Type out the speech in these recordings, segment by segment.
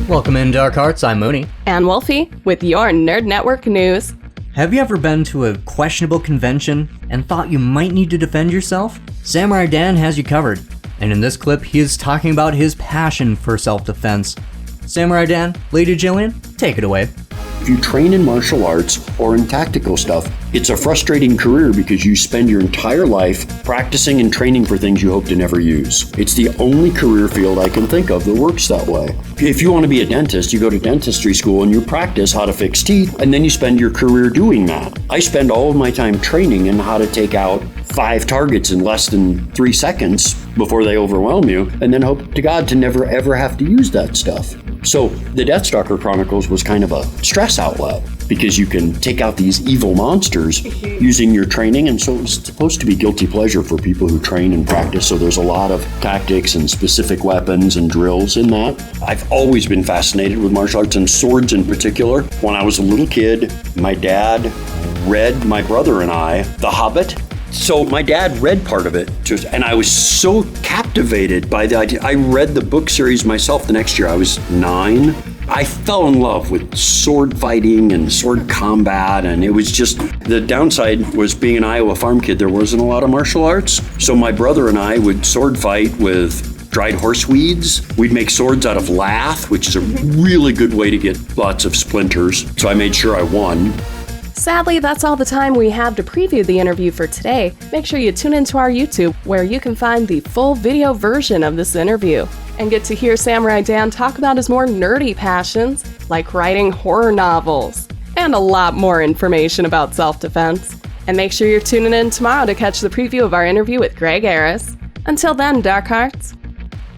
Welcome in, Dark Hearts. I'm Mooney. And Wolfie with your Nerd Network news. Have you ever been to a questionable convention and thought you might need to defend yourself? Samurai Dan has you covered, and in this clip, he is talking about his passion for self-defense. Samurai Dan, Lady Gillian, take it away. If you train in martial arts or in tactical stuff, it's a frustrating career because you spend your entire life practicing and training for things you hope to never use. It's the only career field I can think of that works that way. If you want to be a dentist, you go to dentistry school and you practice how to fix teeth, and then you spend your career doing that. I spend all of my time training in how to take out 5 targets in less than 3 seconds before they overwhelm you, and then hope to God to never ever have to use that stuff. So the Deathstalker Chronicles was kind of a stress outlet because you can take out these evil monsters using your training, and so it was supposed to be guilty pleasure for people who train and practice. So there's a lot of tactics and specific weapons and drills in that. I've always been fascinated with martial arts and swords in particular. When I was a little kid, my dad read my brother and I The Hobbit. So my dad read part of it, and I was so captivated by the idea. I read the book series myself the next year. I was 9. I fell in love with sword fighting and sword combat, and it was just, the downside was being an Iowa farm kid, there wasn't a lot of martial arts. So my brother and I would sword fight with dried horse weeds. We'd make swords out of lath, which is a really good way to get lots of splinters. So I made sure I won. Sadly, that's all the time we have to preview the interview for today. Make sure you tune into our YouTube, where you can find the full video version of this interview, and get to hear Samurai Dan talk about his more nerdy passions, like writing horror novels, and a lot more information about self-defense. And make sure you're tuning in tomorrow to catch the preview of our interview with Greg Harris. Until then, Dark Hearts.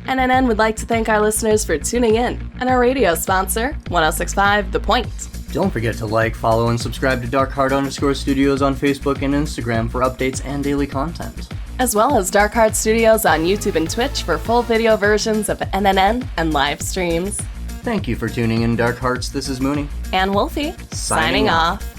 NNN would like to thank our listeners for tuning in, and our radio sponsor, 1065 The Point. Don't forget to like, follow, and subscribe to DarkHeart_Studios on Facebook and Instagram for updates and daily content. As well as Dark Heart Studios on YouTube and Twitch for full video versions of NNN and live streams. Thank you for tuning in, Dark Hearts. This is Mooney. And Wolfie, signing off.